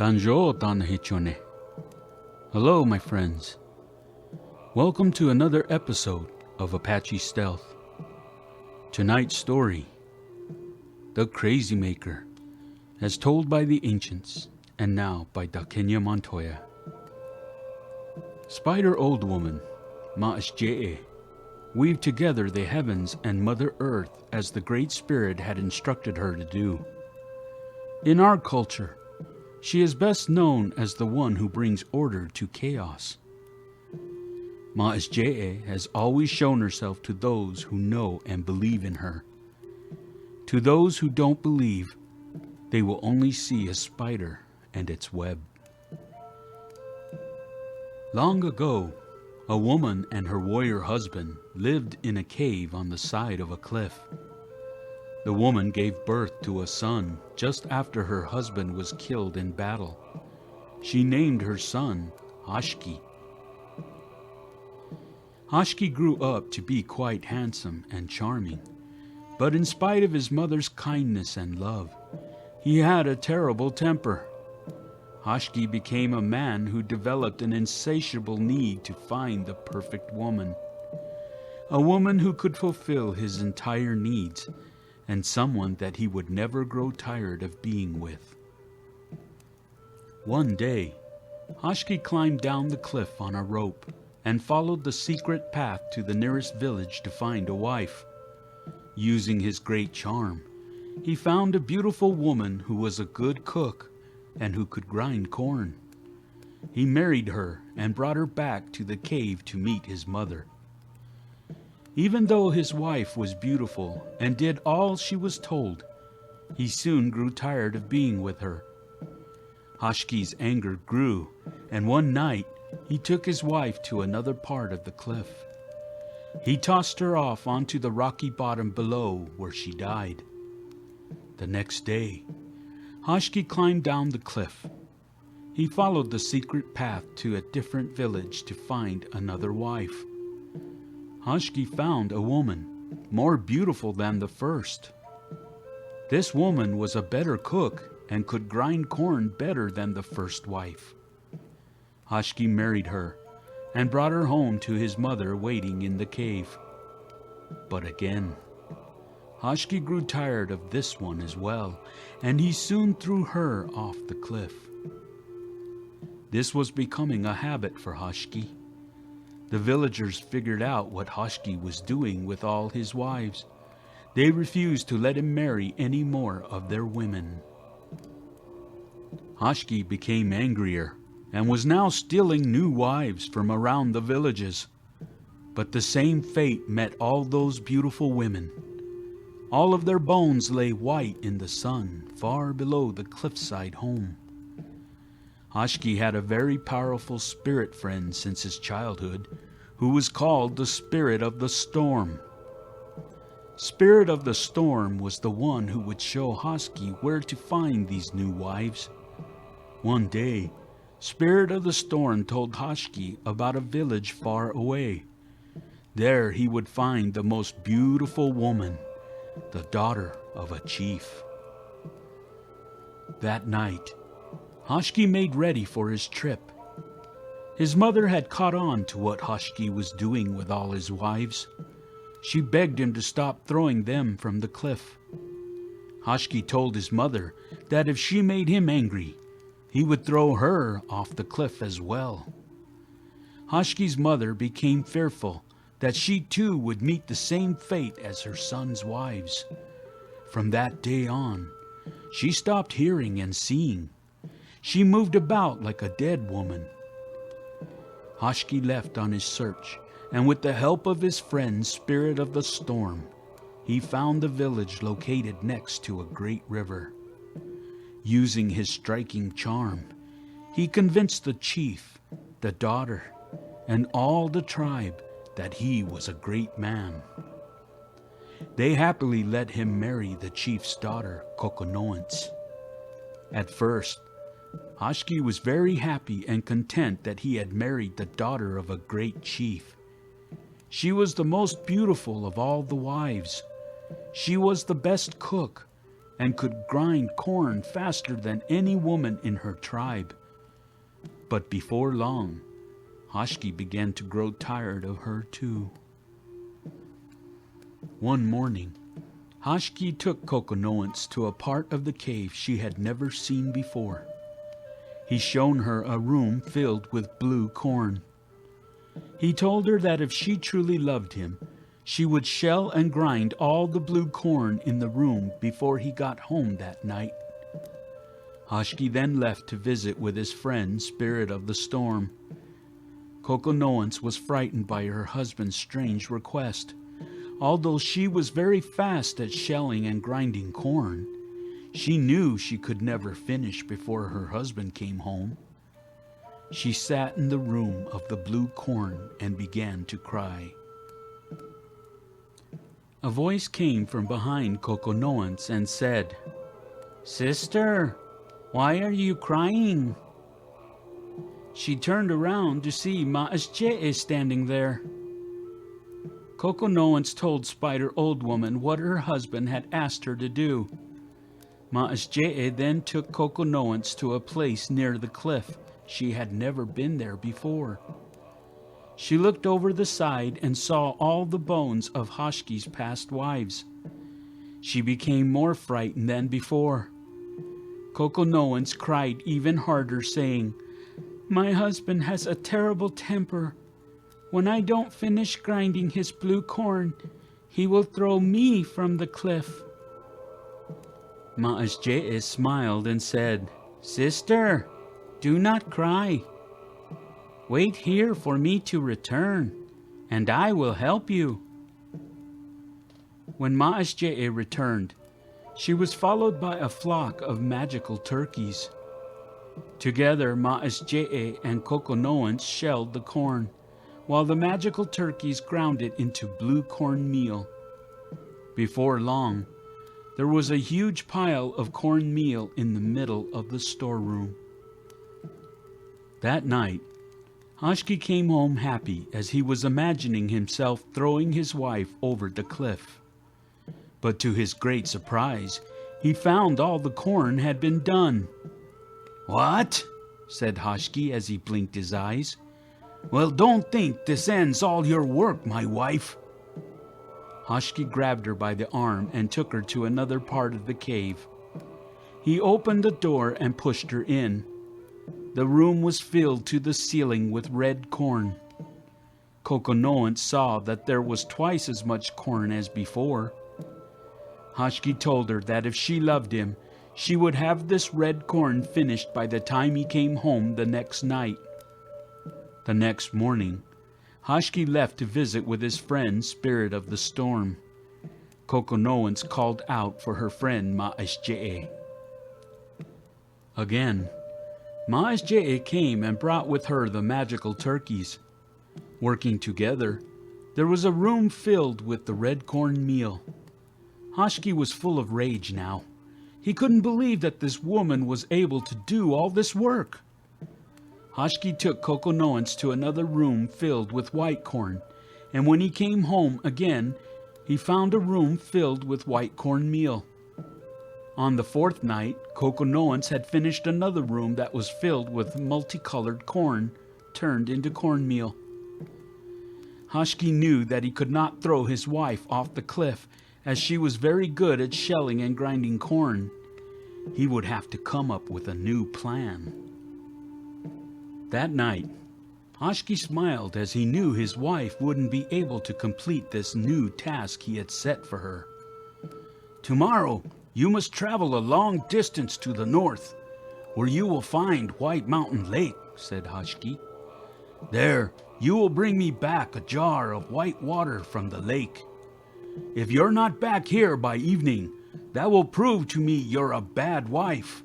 Kanjo tanhichone. Hello, my friends. Welcome to another episode of Apache Stealth. Tonight's story, The Crazymaker, as told by the ancients, and now by D'akhenya Montoya. Spider Old Woman, Hashkee, weave together the heavens and Mother Earth as the Great Spirit had instructed her to do. In our culture, she is best known as the one who brings order to chaos. Hashkee has always shown herself to those who know and believe in her. To those who don't believe, they will only see a spider and its web. Long ago, a woman and her warrior husband lived in a cave on the side of a cliff. The woman gave birth to a son just after her husband was killed in battle. She named her son Hashkee. Hashkee grew up to be quite handsome and charming, but in spite of his mother's kindness and love, he had a terrible temper. Hashkee became a man who developed an insatiable need to find the perfect woman, a woman who could fulfill his entire needs, and someone that he would never grow tired of being with. One day, Hashkee climbed down the cliff on a rope and followed the secret path to the nearest village to find a wife. Using his great charm, he found a beautiful woman who was a good cook and who could grind corn. He married her and brought her back to the cave to meet his mother. Even though his wife was beautiful and did all she was told, he soon grew tired of being with her. Hashkee's anger grew, and one night he took his wife to another part of the cliff. He tossed her off onto the rocky bottom below, where she died. The next day, Hashkee climbed down the cliff. He followed the secret path to a different village to find another wife. Hashkee found a woman, more beautiful than the first. This woman was a better cook and could grind corn better than the first wife. Hashkee married her and brought her home to his mother waiting in the cave. But again, Hashkee grew tired of this one as well, and he soon threw her off the cliff. This was becoming a habit for Hashkee. The villagers figured out what Hashkee was doing with all his wives. They refused to let him marry any more of their women. Hashkee became angrier and was now stealing new wives from around the villages. But the same fate met all those beautiful women. All of their bones lay white in the sun far below the cliffside home. Hashkee had a very powerful spirit friend since his childhood, who was called the Spirit of the Storm. Spirit of the Storm was the one who would show Hashkee where to find these new wives. One day, Spirit of the Storm told Hashkee about a village far away. There he would find the most beautiful woman, the daughter of a chief. That night, Hashkee made ready for his trip. His mother had caught on to what Hashkee was doing with all his wives. She begged him to stop throwing them from the cliff. Hashkee told his mother that if she made him angry, he would throw her off the cliff as well. Hashkee's mother became fearful that she too would meet the same fate as her son's wives. From that day on, she stopped hearing and seeing. She moved about like a dead woman. Hashkee left on his search, and with the help of his friend Spirit of the Storm, he found the village located next to a great river. Using his striking charm, he convinced the chief, the daughter, and all the tribe that he was a great man. They happily let him marry the chief's daughter, Koko'noiints. At first, Hashkee was very happy and content that he had married the daughter of a great chief. She was the most beautiful of all the wives. She was the best cook, and could grind corn faster than any woman in her tribe. But before long, Hashkee began to grow tired of her too. One morning, Hashkee took Koko'noiints to a part of the cave she had never seen before. He showed her a room filled with blue corn. He told her that if she truly loved him, she would shell and grind all the blue corn in the room before he got home that night. Hashkee then left to visit with his friend, Spirit of the Storm. Koko'noiints was frightened by her husband's strange request. Although she was very fast at shelling and grinding corn, she knew she could never finish before her husband came home. She sat in the room of the blue corn and began to cry. A voice came from behind Koko'noiints and said, "Sister, why are you crying?" She turned around to see Hashkee standing there. Koko'noiints told Spider Old Woman what her husband had asked her to do. Hashkee then took Koko'noiints to a place near the cliff. She had never been there before. She looked over the side and saw all the bones of Hashkee's past wives. She became more frightened than before. Koko'noiints cried even harder, saying, "My husband has a terrible temper. When I don't finish grinding his blue corn, he will throw me from the cliff." Hashkee smiled and said, "Sister, do not cry. Wait here for me to return, and I will help you." When Hashkee returned, she was followed by a flock of magical turkeys. Together, Hashkee and Koko'noiints shelled the corn, while the magical turkeys ground it into blue corn meal. Before long, there was a huge pile of corn meal in the middle of the storeroom. That night, Hashkee came home happy as he was imagining himself throwing his wife over the cliff. But to his great surprise, he found all the corn had been done. "What?" said Hashkee as he blinked his eyes. "Well, don't think this ends all your work, my wife." Hashkee grabbed her by the arm and took her to another part of the cave. He opened the door and pushed her in. The room was filled to the ceiling with red corn. Koko'noiints saw that there was twice as much corn as before. Hashkee told her that if she loved him, she would have this red corn finished by the time he came home the next night. The next morning, Hashkee left to visit with his friend, Spirit of the Storm. Koko'noiints called out for her friend Hashkee. Again, Hashkee came and brought with her the magical turkeys. Working together, there was a room filled with the red corn meal. Hashkee was full of rage now. He couldn't believe that this woman was able to do all this work. Hashkee took Koko'noiints to another room filled with white corn, and when he came home again, he found a room filled with white corn meal. On the fourth night, Koko'noiints had finished another room that was filled with multicolored corn turned into cornmeal. Hashkee knew that he could not throw his wife off the cliff, as she was very good at shelling and grinding corn. He would have to come up with a new plan. That night, Hashkee smiled as he knew his wife wouldn't be able to complete this new task he had set for her. "Tomorrow, you must travel a long distance to the north, where you will find White Mountain Lake," said Hashkee. "There, you will bring me back a jar of white water from the lake. If you're not back here by evening, that will prove to me you're a bad wife."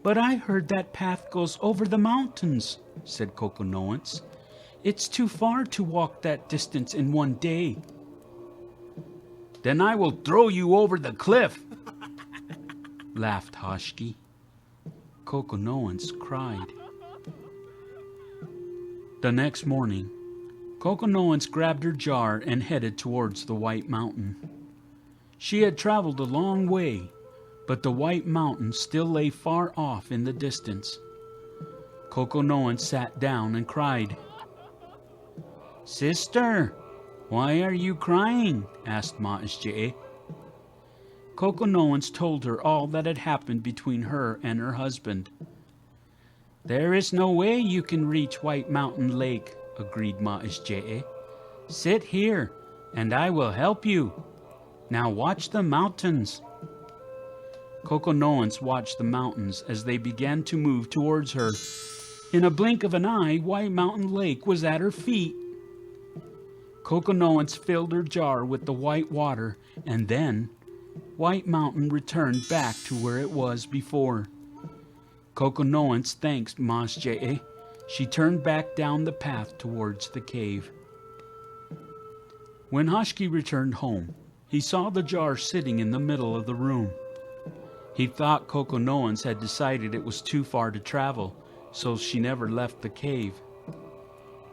"But I heard that path goes over the mountains," said Koko'noiints. "It's too far to walk that distance in one day." "Then I will throw you over the cliff," laughed Hashkee. Koko'noiints cried. The next morning, Koko'noiints grabbed her jar and headed towards the White Mountain. She had traveled a long way, but the White Mountain still lay far off in the distance. Koko'noiints sat down and cried. "Sister, why are you crying?" asked Ma'asje'e. Koko'noiints told her all that had happened between her and her husband. "There is no way you can reach White Mountain Lake," agreed Ma'asje'e. "Sit here, and I will help you. Now watch the mountains." Koko'noiints watched the mountains as they began to move towards her. In a blink of an eye, White Mountain Lake was at her feet. Koko'noiints filled her jar with the white water, and then White Mountain returned back to where it was before. Koko'noiints thanked Ma'asje'e. She turned back down the path towards the cave. When Hashkee returned home, he saw the jar sitting in the middle of the room. He thought Koko'noiints had decided it was too far to travel, so she never left the cave.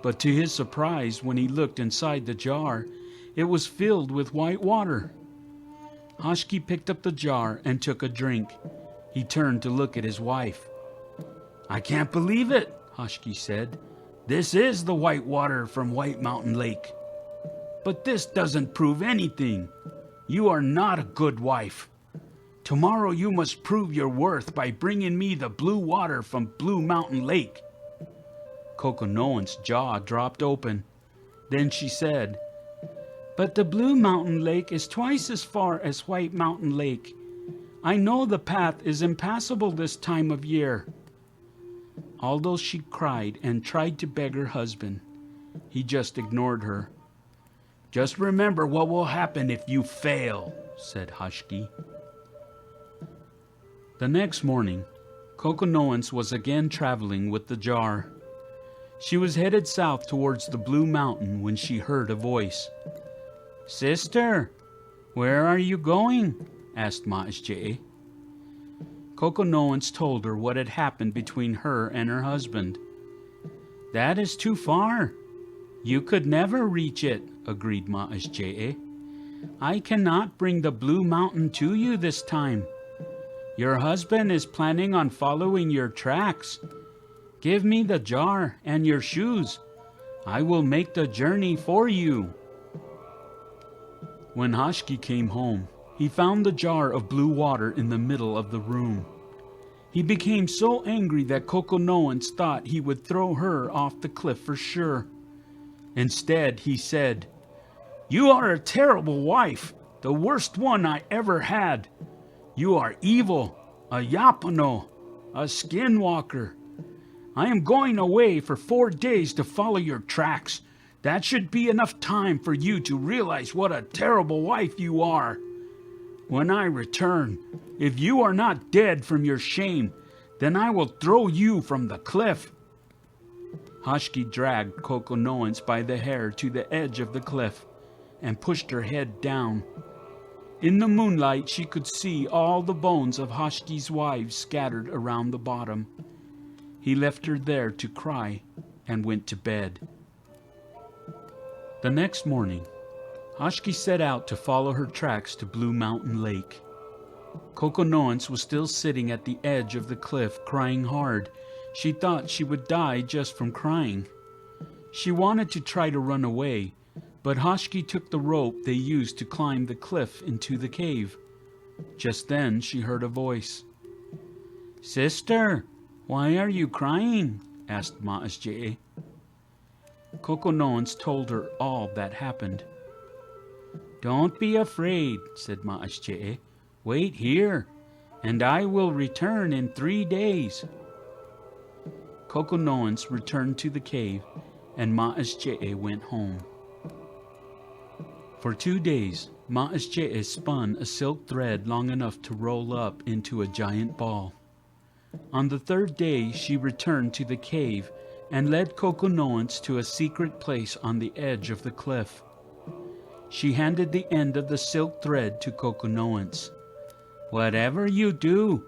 But to his surprise, when he looked inside the jar, it was filled with white water. Hashkee picked up the jar and took a drink. He turned to look at his wife. "I can't believe it," Hashkee said. "This is the white water from White Mountain Lake. But this doesn't prove anything. You are not a good wife. Tomorrow you must prove your worth by bringing me the blue water from Blue Mountain Lake." Koko'noiints' jaw dropped open. Then she said, "But the Blue Mountain Lake is twice as far as White Mountain Lake. I know the path is impassable this time of year." Although she cried and tried to beg her husband, he just ignored her. "Just remember what will happen if you fail," said Hashkee. The next morning, Koko'noiints was again traveling with the jar. She was headed south towards the Blue Mountain when she heard a voice. "Sister, where are you going?" asked Ma'asje'e. Koko'noiints told her what had happened between her and her husband. "That is too far. You could never reach it," agreed Ma'asje'e. "I cannot bring the Blue Mountain to you this time. Your husband is planning on following your tracks. Give me the jar and your shoes. I will make the journey for you." When Hashkee came home, he found the jar of blue water in the middle of the room. He became so angry that Koko'noiints thought he would throw her off the cliff for sure. Instead, he said, "You are a terrible wife, the worst one I ever had. You are evil, a Yapano, a skinwalker. I am going away for 4 days to follow your tracks. That should be enough time for you to realize what a terrible wife you are. When I return, if you are not dead from your shame, then I will throw you from the cliff." Hashkee dragged Koko'noiints by the hair to the edge of the cliff and pushed her head down. In the moonlight, she could see all the bones of Hashkee's wives scattered around the bottom. He left her there to cry and went to bed. The next morning, Hashkee set out to follow her tracks to Blue Mountain Lake. Koko'noiints was still sitting at the edge of the cliff, crying hard. She thought she would die just from crying. She wanted to try to run away, but Hashkee took the rope they used to climb the cliff into the cave. Just then she heard a voice. "Sister, why are you crying?" asked Ma'asje'e. Koko'noiints told her all that happened. "Don't be afraid," said Ma'asje'e. "Wait here, and I will return in 3 days." Koko'noiints returned to the cave, and Ma'asje'e went home. For 2 days, Ma'asje'e spun a silk thread long enough to roll up into a giant ball. On the 3rd day, she returned to the cave and led Koko'noiints to a secret place on the edge of the cliff. She handed the end of the silk thread to Koko'noiints. "Whatever you do,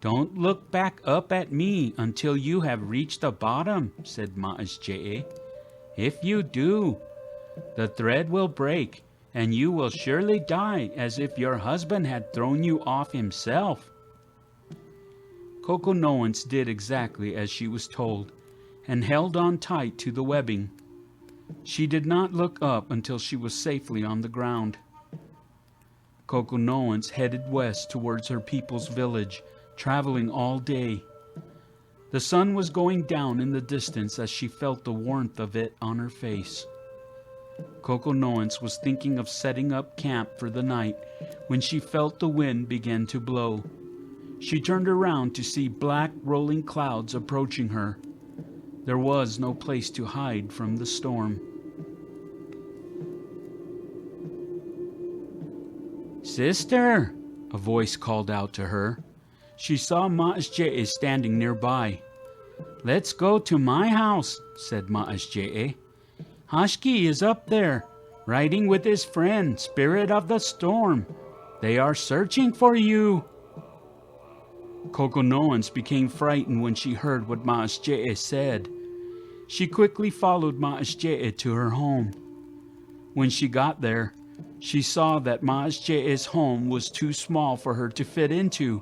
don't look back up at me until you have reached the bottom," said Ma'asje'e. "If you do, the thread will break and you will surely die as if your husband had thrown you off himself." Koko'noiints did exactly as she was told, and held on tight to the webbing. She did not look up until she was safely on the ground. Koko'noiints headed west towards her people's village, traveling all day. The sun was going down in the distance as she felt the warmth of it on her face. Koko'noiints was thinking of setting up camp for the night when she felt the wind begin to blow. She turned around to see black rolling clouds approaching her. There was no place to hide from the storm. "Sister," a voice called out to her. She saw Ma'asje'e standing nearby. "Let's go to my house," said Ma'asje'e. "Hashkee is up there, riding with his friend, Spirit of the Storm. They are searching for you." Koko'noiints became frightened when she heard what Ma'asje'e said. She quickly followed Ma'asje'e to her home. When she got there, she saw that Ma'asje'e's home was too small for her to fit into.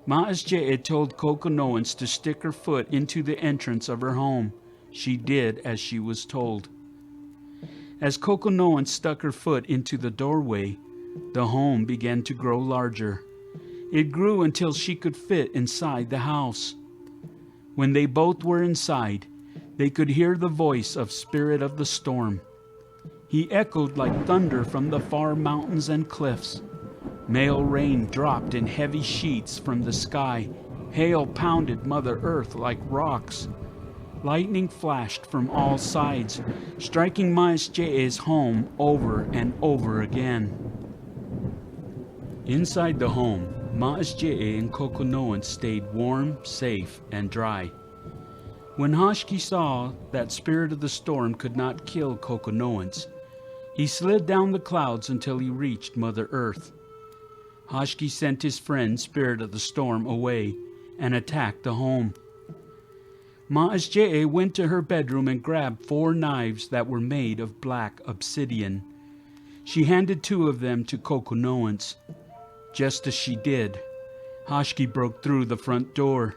Ma'asje'e told Koko'noiints to stick her foot into the entrance of her home. She did as she was told. As Koko'noiints stuck her foot into the doorway, the home began to grow larger. It grew until she could fit inside the house. When they both were inside, they could hear the voice of Spirit of the Storm. He echoed like thunder from the far mountains and cliffs. Male rain dropped in heavy sheets from the sky. Hail pounded Mother Earth like rocks. Lightning flashed from all sides, striking Ma'asje'e's home over and over again. Inside the home, Ma'asje'e and Koko'noiints stayed warm, safe, and dry. When Hashkee saw that Spirit of the Storm could not kill Koko'noiints, he slid down the clouds until he reached Mother Earth. Hashkee sent his friend Spirit of the Storm away and attacked the home. Ma'asje'e went to her bedroom and grabbed 4 knives that were made of black obsidian. She handed 2 of them to Koko'noiints. Just as she did, Hashkee broke through the front door.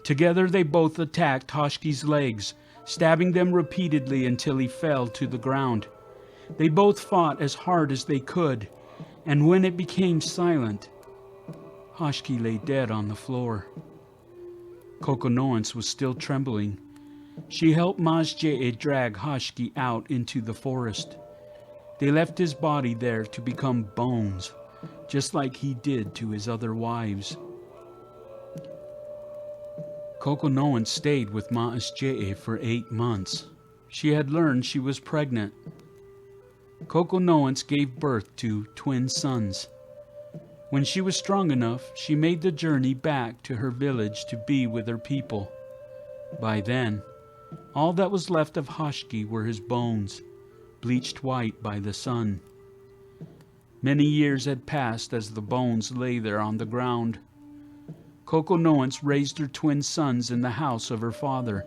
Together they both attacked Hashkee's legs, stabbing them repeatedly until he fell to the ground. They both fought as hard as they could, and when it became silent, Hashkee lay dead on the floor. Koko'noiints was still trembling. She helped Ma'asje'e drag Hashkee out into the forest. They left his body there to become bones, just like he did to his other wives. Koko'noiints stayed with Ma'asje'e for 8 months. She had learned she was pregnant. Koko'noiints gave birth to twin sons. When she was strong enough, she made the journey back to her village to be with her people. By then, all that was left of Hashkee were his bones, bleached white by the sun. Many years had passed as the bones lay there on the ground. Koko'noiints raised her twin sons in the house of her father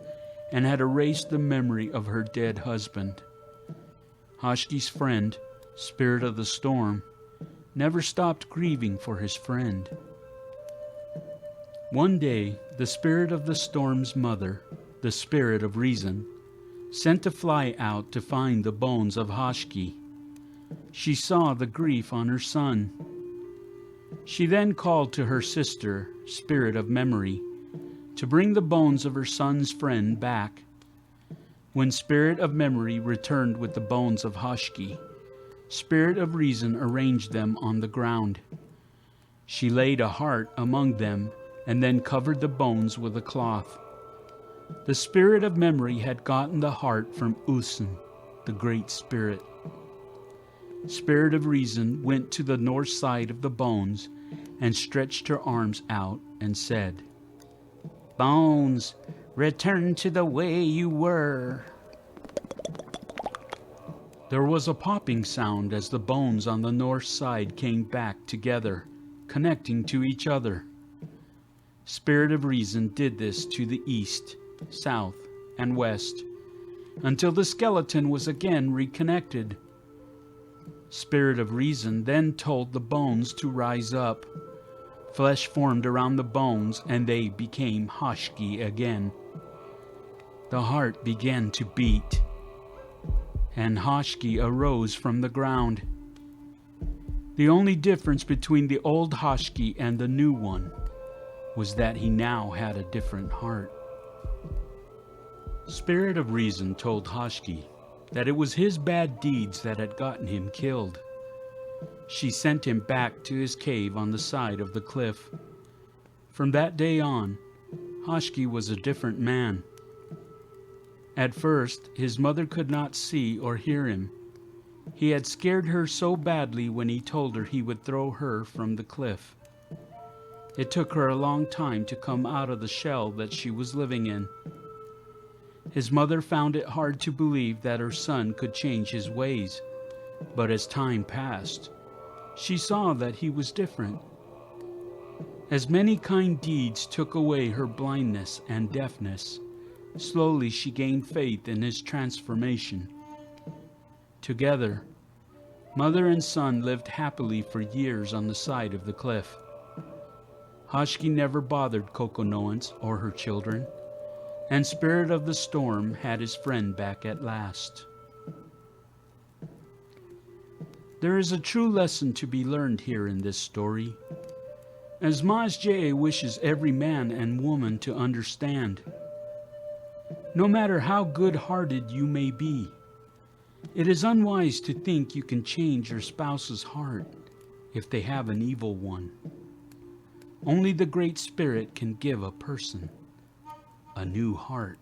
and had erased the memory of her dead husband. Hashkee's friend, Spirit of the Storm, never stopped grieving for his friend. One day, the Spirit of the Storm's mother, the Spirit of Reason, sent a fly out to find the bones of Hashkee. She saw the grief on her son. She then called to her sister, Spirit of Memory, to bring the bones of her son's friend back. When Spirit of Memory returned with the bones of Hashkee, Spirit of Reason arranged them on the ground. She laid a heart among them and then covered the bones with a cloth. The Spirit of Memory had gotten the heart from Usen, the Great Spirit. Spirit of Reason went to the north side of the bones and stretched her arms out and said, "Bones, return to the way you were." There was a popping sound as the bones on the north side came back together, connecting to each other. Spirit of Reason did this to the east, south, and west, until the skeleton was again reconnected. Spirit of Reason then told the bones to rise up. Flesh formed around the bones, and they became Hashkee again. The heart began to beat, and Hashkee arose from the ground. The only difference between the old Hashkee and the new one was that he now had a different heart. Spirit of Reason told Hashkee that it was his bad deeds that had gotten him killed. She sent him back to his cave on the side of the cliff. From that day on, Hashkee was a different man. At first, his mother could not see or hear him. He had scared her so badly when he told her he would throw her from the cliff. It took her a long time to come out of the shell that she was living in. His mother found it hard to believe that her son could change his ways, but as time passed, she saw that he was different. As many kind deeds took away her blindness and deafness, slowly she gained faith in his transformation. Together, mother and son lived happily for years on the side of the cliff. Hashkee never bothered Koko'noiints or her children, and Spirit of the Storm had his friend back at last. There is a true lesson to be learned here in this story, as Maj'Jay wishes every man and woman to understand. No matter how good-hearted you may be, it is unwise to think you can change your spouse's heart if they have an evil one. Only the Great Spirit can give a person a new heart.